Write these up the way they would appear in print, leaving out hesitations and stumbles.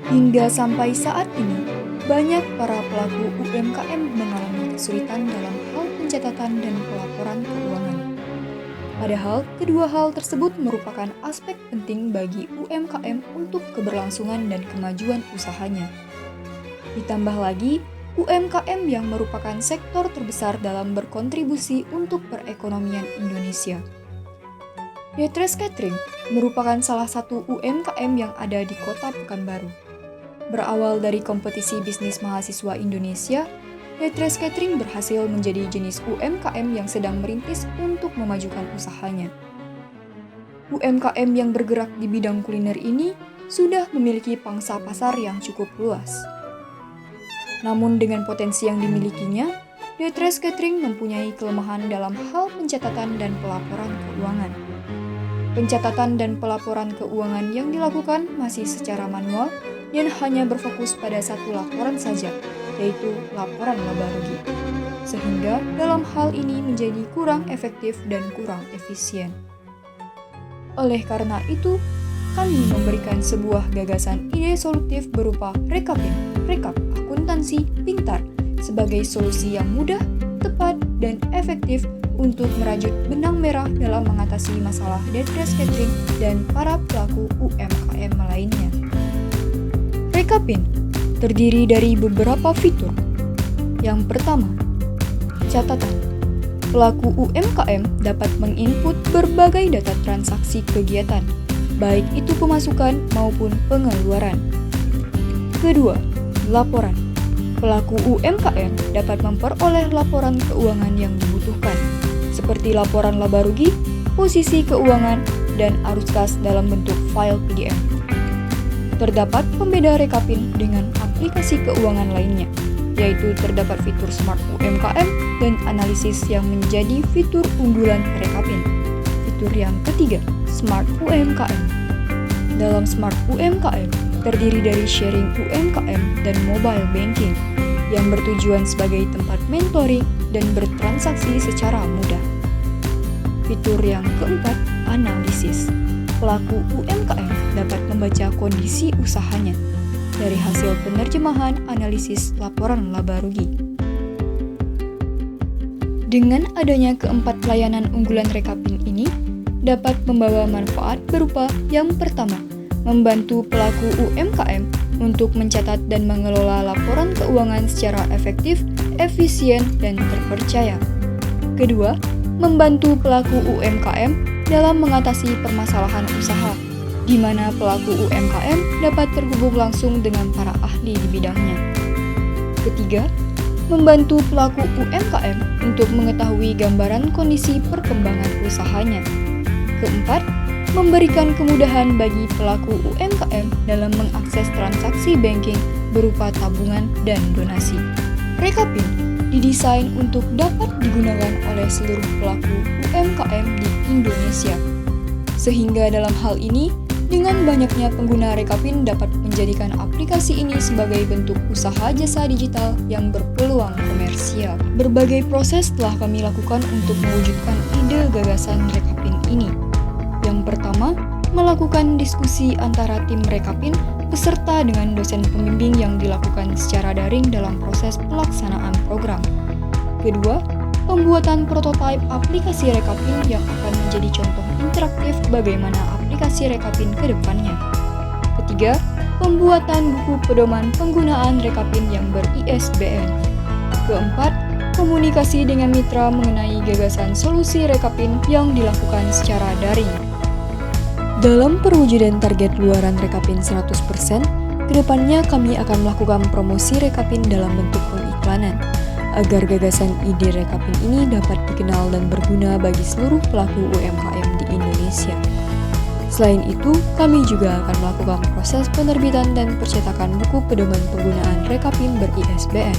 Hingga sampai saat ini, banyak para pelaku UMKM mengalami kesulitan dalam hal pencatatan dan pelaporan keuangan. Padahal, kedua hal tersebut merupakan aspek penting bagi UMKM untuk keberlangsungan dan kemajuan usahanya. Ditambah lagi, UMKM yang merupakan sektor terbesar dalam berkontribusi untuk perekonomian Indonesia. Yetres Catering merupakan salah satu UMKM yang ada di Kota Pekanbaru. Berawal dari kompetisi bisnis mahasiswa Indonesia, Yetres Catering berhasil menjadi jenis UMKM yang sedang merintis untuk memajukan usahanya. UMKM yang bergerak di bidang kuliner ini sudah memiliki pangsa pasar yang cukup luas. Namun dengan potensi yang dimilikinya, Yetres Catering mempunyai kelemahan dalam hal pencatatan dan pelaporan keuangan. Pencatatan dan pelaporan keuangan yang dilakukan masih secara manual dan hanya berfokus pada satu laporan saja, yaitu laporan laba rugi. Sehingga dalam hal ini menjadi kurang efektif dan kurang efisien. Oleh karena itu, kami memberikan sebuah gagasan ide solutif berupa Rekapin, Rekap Akuntansi Pintar sebagai solusi yang mudah, tepat, dan efektif untuk merajut benang merah dalam mengatasi masalah Yetres Catering dan para pelaku UMKM lainnya. Rekapin terdiri dari beberapa fitur. Yang pertama, catatan. Pelaku UMKM dapat menginput berbagai data transaksi kegiatan, baik itu pemasukan maupun pengeluaran. Kedua, laporan. Pelaku UMKM dapat memperoleh laporan keuangan yang dibutuhkan, seperti laporan laba rugi, posisi keuangan, dan arus kas dalam bentuk file PDF. Terdapat pembeda Rekapin dengan aplikasi keuangan lainnya, yaitu terdapat fitur Smart UMKM dan analisis yang menjadi fitur unggulan Rekapin. Fitur yang ketiga, Smart UMKM. Dalam Smart UMKM, terdiri dari sharing UMKM dan mobile banking yang bertujuan sebagai tempat mentoring dan bertransaksi secara mudah. Fitur yang keempat, analisis. Pelaku UMKM dapat membaca kondisi usahanya dari hasil penerjemahan analisis laporan laba rugi. Dengan adanya keempat pelayanan unggulan Rekapin ini, dapat membawa manfaat berupa yang pertama, membantu pelaku UMKM untuk mencatat dan mengelola laporan keuangan secara efektif, efisien, dan terpercaya. Kedua, membantu pelaku UMKM dalam mengatasi permasalahan usaha, di mana pelaku UMKM dapat terhubung langsung dengan para ahli di bidangnya. Ketiga, membantu pelaku UMKM untuk mengetahui gambaran kondisi perkembangan usahanya. Keempat, memberikan kemudahan bagi pelaku UMKM dalam mengakses transaksi banking berupa tabungan dan donasi. Rekapin didesain untuk dapat digunakan oleh seluruh pelaku UMKM di Indonesia. Sehingga dalam hal ini, dengan banyaknya pengguna Rekapin dapat menjadikan aplikasi ini sebagai bentuk usaha jasa digital yang berpeluang komersial. Berbagai proses telah kami lakukan untuk mewujudkan ide gagasan Rekapin ini. Yang pertama, melakukan diskusi antara tim Rekapin beserta dengan dosen pembimbing yang dilakukan secara daring dalam proses pelaksanaan program. Kedua, pembuatan prototipe aplikasi Rekapin yang akan menjadi contoh interaktif bagaimana aplikasi Rekapin ke depannya. Ketiga, pembuatan buku pedoman penggunaan Rekapin yang ber-ISBN. Keempat, komunikasi dengan mitra mengenai gagasan solusi Rekapin yang dilakukan secara daring. Dalam perwujudan target luaran Rekapin 100%, kedepannya kami akan melakukan promosi Rekapin dalam bentuk pengiklanan, agar gagasan ide Rekapin ini dapat dikenal dan berguna bagi seluruh pelaku UMKM di Indonesia. Selain itu, kami juga akan melakukan proses penerbitan dan percetakan buku pedoman penggunaan Rekapin ber-ISBN,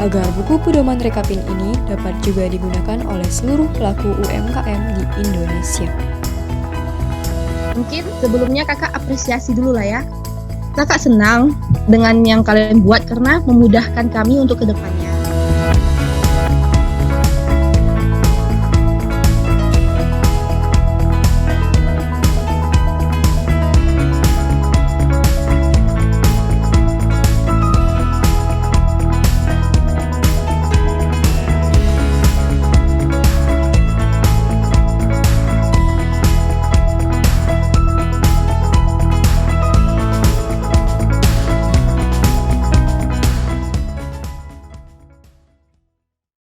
agar buku pedoman Rekapin ini dapat juga digunakan oleh seluruh pelaku UMKM di Indonesia. Mungkin sebelumnya kakak apresiasi dulu lah ya. Kakak senang dengan yang kalian buat karena memudahkan kami untuk kedepannya.